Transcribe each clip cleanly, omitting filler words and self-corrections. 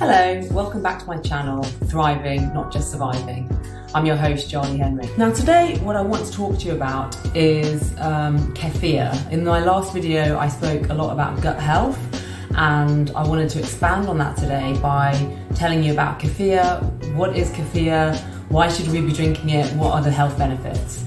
Hello, welcome back to my channel, Thriving, Not Just Surviving. I'm your host, Johnny Henry. Now today, what I want to talk to you about is kefir. In my last video, I spoke a lot about gut health, and I wanted to expand on that today by telling you about kefir. What is kefir? Why should we be drinking it? What are the health benefits?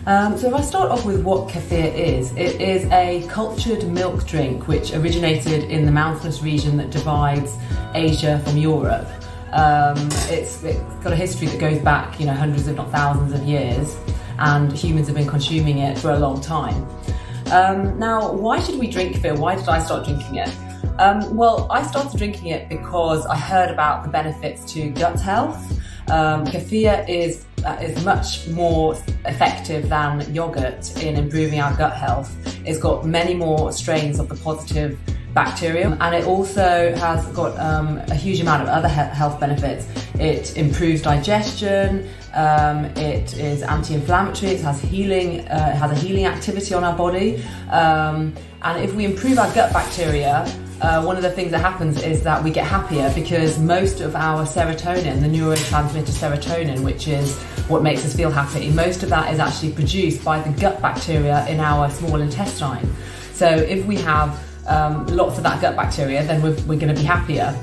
So if I start off with what kefir is, it is a cultured milk drink which originated in the mountainous region that divides Asia from Europe. It's got a history that goes back, hundreds if not thousands of years, and humans have been consuming it for a long time. Now, why should we drink kefir? Why did I start drinking it? Well, I started drinking it because I heard about the benefits to gut health. Kefir is much more effective than yogurt in improving our gut health. It's got many more strains of the positive bacteria, and it also has got a huge amount of other health benefits. It improves digestion, it is anti-inflammatory, it has a healing activity on our body, and if we improve our gut bacteria, one of the things that happens is that we get happier, because most of our serotonin, the neurotransmitter serotonin, which is what makes us feel happy, most of that is actually produced by the gut bacteria in our small intestine. So if we have lots of that gut bacteria, then we're going to be happier.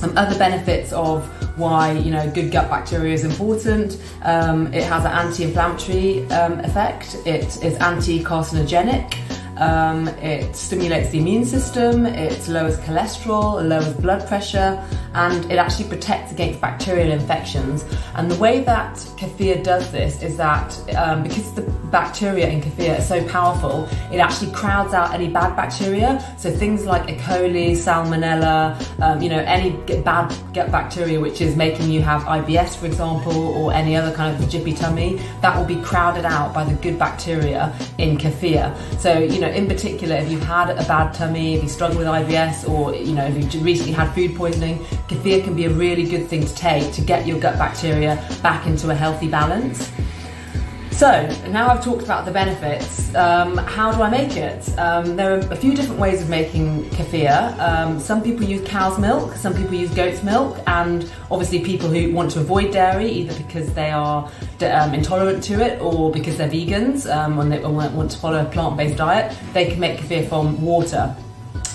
Other benefits of why good gut bacteria is important: it has an anti-inflammatory effect, it is anti-carcinogenic. It stimulates the immune system, it lowers cholesterol, it lowers blood pressure, and it actually protects against bacterial infections. And the way that kefir does this is that because the bacteria in kefir are so powerful, it actually crowds out any bad bacteria. So things like E. coli, salmonella, any bad gut bacteria which is making you have IBS, for example, or any other kind of jippy tummy, that will be crowded out by the good bacteria in kefir. So, in particular, if you've had a bad tummy, if you struggle with IBS, or if you've recently had food poisoning, kefir can be a really good thing to take to get your gut bacteria back into a healthy balance. So now I've talked about the benefits. How do I make it? There are a few different ways of making kefir. Some people use cow's milk, some people use goat's milk, and obviously people who want to avoid dairy, either because they are intolerant to it or because they're vegans, when they want to follow a plant-based diet, they can make kefir from water.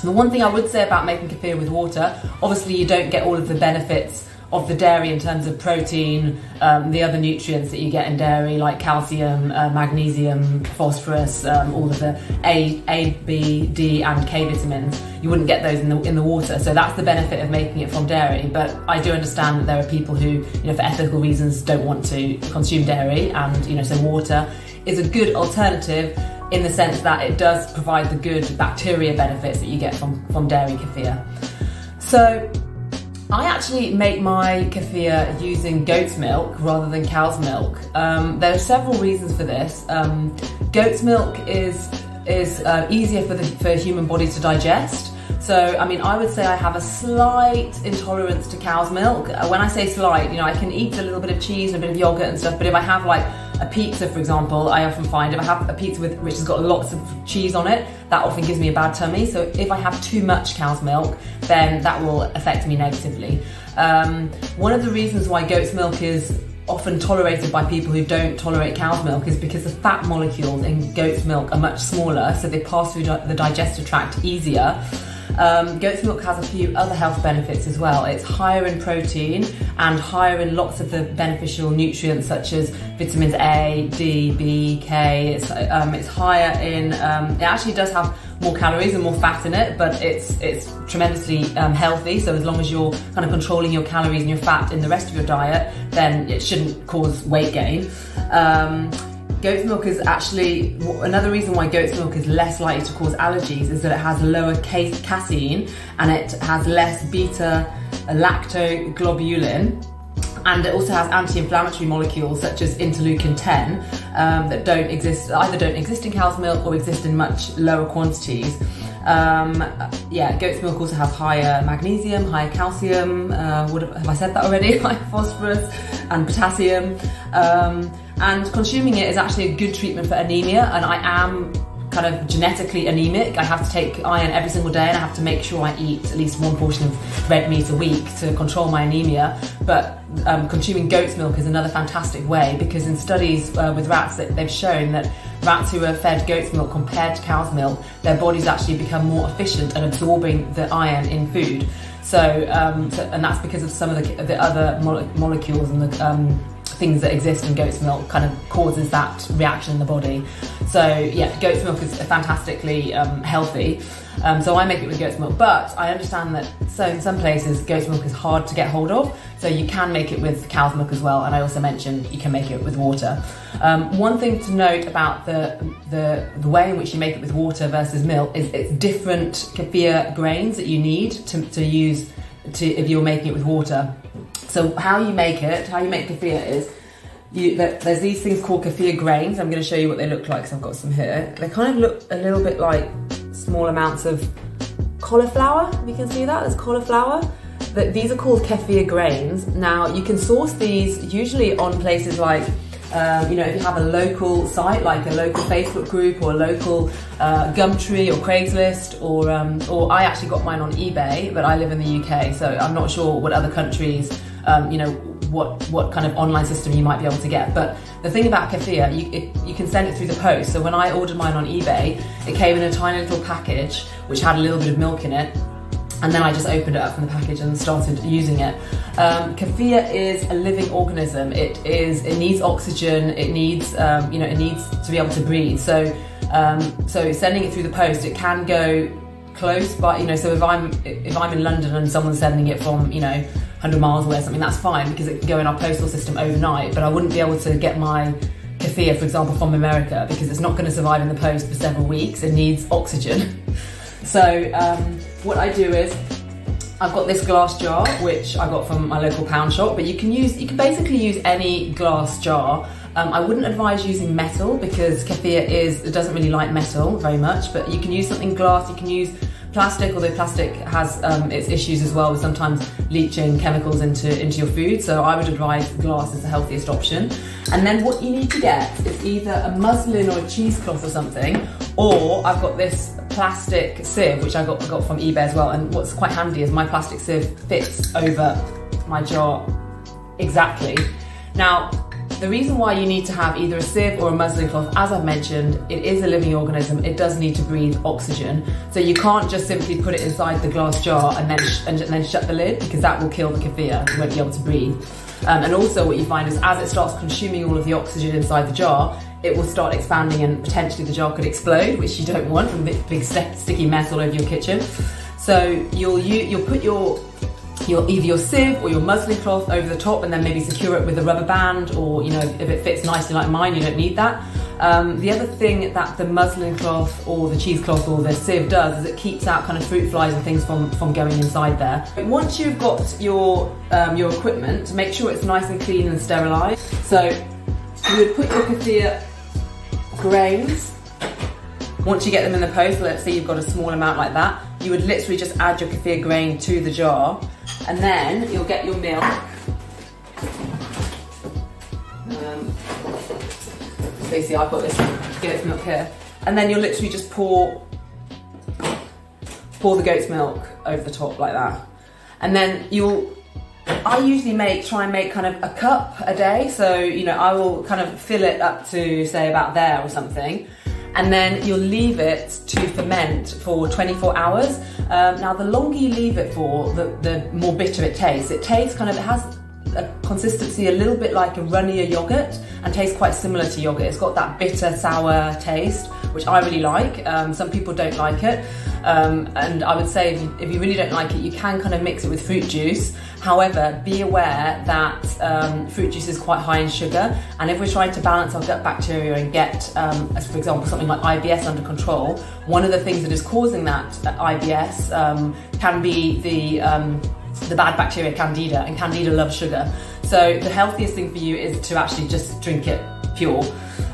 The one thing I would say about making kefir with water, obviously you don't get all of the benefits of the dairy in terms of protein, the other nutrients that you get in dairy, like calcium, magnesium, phosphorus, all of the A, B, D and K vitamins. You wouldn't get those in the water, so that's the benefit of making it from dairy. But I do understand that there are people who, for ethical reasons, don't want to consume dairy, and so water is a good alternative in the sense that it does provide the good bacteria benefits that you get from dairy kefir. So I actually make my kefir using goat's milk rather than cow's milk. There are several reasons for this. Goat's milk is easier for human bodies to digest. So, I would say I have a slight intolerance to cow's milk. When I say slight, I can eat a little bit of cheese and a bit of yogurt and stuff, but if I have like a pizza, for example, I often find if I have a pizza which has got lots of cheese on it, that often gives me a bad tummy. So if I have too much cow's milk, then that will affect me negatively. One of the reasons why goat's milk is often tolerated by people who don't tolerate cow's milk is because the fat molecules in goat's milk are much smaller, so they pass through the digestive tract easier. Goat's milk has a few other health benefits as well. It's higher in protein and higher in lots of the beneficial nutrients such as vitamins A, D, B, K. It's higher in, it actually does have more calories and more fat in it, but it's tremendously healthy. So as long as you're kind of controlling your calories and your fat in the rest of your diet, then it shouldn't cause weight gain. Goat's milk is actually, another reason why goat's milk is less likely to cause allergies is that it has lower casein and it has less beta lactoglobulin, and it also has anti-inflammatory molecules such as interleukin 10 that either don't exist in cow's milk or exist in much lower quantities. Goat's milk also has higher magnesium, higher calcium, have I said that already? Higher phosphorus and potassium. And consuming it is actually a good treatment for anemia, and I am kind of genetically anemic. I have to take iron every single day, and I have to make sure I eat at least 1 portion of red meat a week to control my anemia. But consuming goat's milk is another fantastic way, because in studies with rats, they've shown that rats who are fed goat's milk compared to cow's milk, their bodies actually become more efficient at absorbing the iron in food. So, and that's because of some of the other molecules and the things that exist in goat's milk kind of causes that reaction in the body. So yeah, goat's milk is fantastically healthy. So I make it with goat's milk, but I understand that in some places goat's milk is hard to get hold of, so you can make it with cow's milk as well. And I also mentioned you can make it with water. One thing to note about the way in which you make it with water versus milk is it's different kefir grains that you need to use if you're making it with water. So how you make kefir is, there's these things called kefir grains. I'm going to show you what they look like, so I've got some here. They kind of look a little bit like small amounts of cauliflower. You can see that, there's cauliflower. These are called kefir grains. Now you can source these usually on places like, if you have a local site, like a local Facebook group or a local Gumtree or Craigslist, or I actually got mine on eBay, but I live in the UK, so I'm not sure what other countries, what kind of online system you might be able to get. But the thing about kefir, you can send it through the post. So when I ordered mine on eBay, it came in a tiny little package which had a little bit of milk in it. And then I just opened it up from the package and started using it. Kefir is a living organism. It needs oxygen. It needs, it needs to be able to breathe. So sending it through the post, it can go close, but so if I'm in London and someone's sending it from 100 miles away or something, that's fine, because it can go in our postal system overnight. But I wouldn't be able to get my kefir, for example, from America, because it's not going to survive in the post for several weeks. It needs oxygen. So what I do is, I've got this glass jar which I got from my local pound shop, but you can basically use any glass jar. I wouldn't advise using metal, because kefir it doesn't really like metal very much, but you can use something glass. You can use plastic, although plastic has its issues as well with sometimes leaching chemicals into your food. So I would advise glass is the healthiest option. And then what you need to get is either a muslin or a cheesecloth or something, or I've got this plastic sieve which I got from eBay as well. And what's quite handy is my plastic sieve fits over my jar exactly. Now, the reason why you need to have either a sieve or a muslin cloth, as I've mentioned, it is a living organism. It does need to breathe oxygen. So you can't just simply put it inside the glass jar and then shut the lid, because that will kill the kefir. You won't be able to breathe. And also what you find is, as it starts consuming all of the oxygen inside the jar, it will start expanding and potentially the jar could explode, which you don't want, from a big sticky mess all over your kitchen. So you'll put either your sieve or your muslin cloth over the top, and then maybe secure it with a rubber band, or if it fits nicely like mine, you don't need that. The other thing that the muslin cloth or the cheesecloth or the sieve does is it keeps out kind of fruit flies and things from going inside there. Once you've got your equipment, make sure it's nice and clean and sterilised. So you would put your kefir grains, once you get them in the post, let's say you've got a small amount like that, you would literally just add your kefir grain to the jar, and then you'll get your milk. So you see, I've got this goat's milk here, and then you'll literally just pour the goat's milk over the top like that, and then I usually try and make kind of a cup a day. So I will kind of fill it up to, say, about there or something, and then you'll leave it to ferment for 24 hours. Now, the longer you leave it for, the more bitter it tastes. It has a consistency a little bit like a runnier yogurt, and tastes quite similar to yogurt. It's got that bitter, sour taste, which I really like. Some people don't like it. And I would say if you really don't like it, you can kind of mix it with fruit juice. However, be aware that fruit juice is quite high in sugar, and if we're trying to balance our gut bacteria and get, as for example, something like IBS under control, one of the things that is causing that IBS can be the bad bacteria Candida, and Candida loves sugar. So the healthiest thing for you is to actually just drink it pure.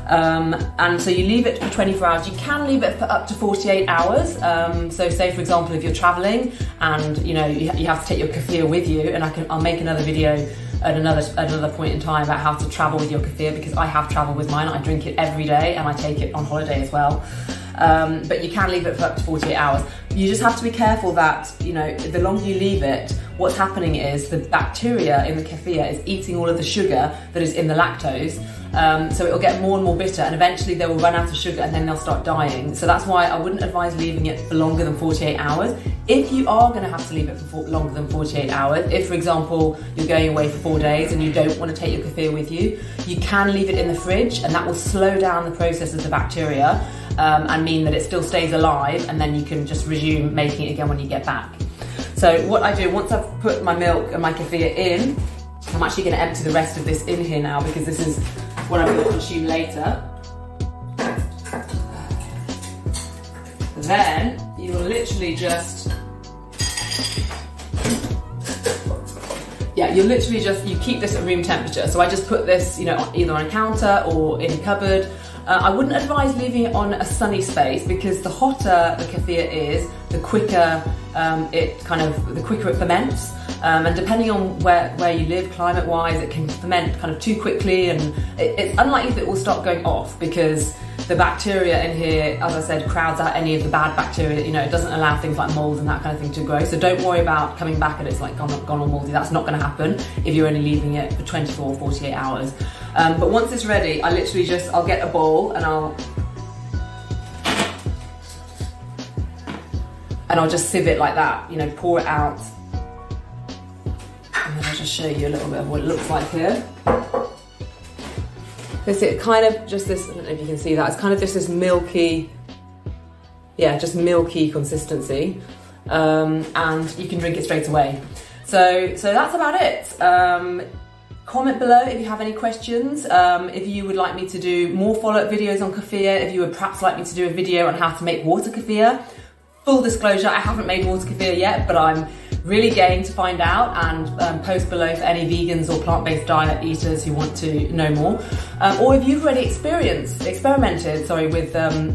And so you leave it for 24 hours. You can leave it for up to 48 hours. So say, for example, if you're traveling and you have to take your kefir with you, and I'll make another video at another point in time about how to travel with your kefir, because I have traveled with mine. I drink it every day and I take it on holiday as well. but you can leave it for up to 48 hours. You just have to be careful that, you know, the longer you leave it, what's happening is the bacteria in the kefir is eating all of the sugar that is in the lactose, so it will get more and more bitter, and eventually they will run out of sugar and then they'll start dying. So that's why I wouldn't advise leaving it for longer than 48 hours. If you are going to have to leave it for longer than 48 hours, if for example you're going away for 4 days and you don't want to take your kefir with you, you can leave it in the fridge, and that will slow down the process of the bacteria and mean that it still stays alive, and then you can just resume making it again when you get back. So what I do, once I've put my milk and my kefir in, I'm actually going to empty the rest of this in here now, because this is what I'm going to consume later. Then you will literally just, you keep this at room temperature. So I just put this, you know, either on a counter or in a cupboard. I wouldn't advise leaving it on a sunny space, because the hotter the kefir is, the quicker the quicker it ferments. And depending on where you live, climate-wise, it can ferment kind of too quickly, and it's unlikely that it will start going off, because the bacteria in here, as I said, crowds out any of the bad bacteria. You know, it doesn't allow things like mold and that kind of thing to grow. So don't worry about coming back and it's like gone all moldy. That's not going to happen if you're only leaving it for 24 or 48 hours. But once it's ready, I literally I'll get a bowl and I'll just sieve it like that. You know, pour it out. And then I'll just show you a little bit of what it looks like here. It's kind of just this, I don't know if you can see that, it's kind of just this milky, yeah, just milky consistency, and you can drink it straight away. So that's about it. Comment below if you have any questions, if you would like me to do more follow-up videos on kefir, if you would perhaps like me to do a video on how to make water kefir. Full disclosure, I haven't made water kefir yet, but I'm really game to find out, and post below for any vegans or plant-based diet eaters who want to know more. Or if you've already experimented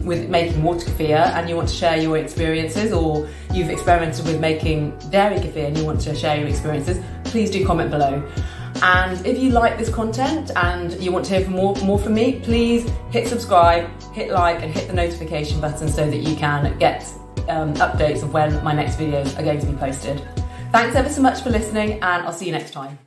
with making water kefir and you want to share your experiences, or you've experimented with making dairy kefir and you want to share your experiences, please do comment below. And if you like this content and you want to hear more from me, please hit subscribe, hit like, and hit the notification button so that you can get updates of when my next videos are going to be posted. Thanks ever so much for listening, and I'll see you next time.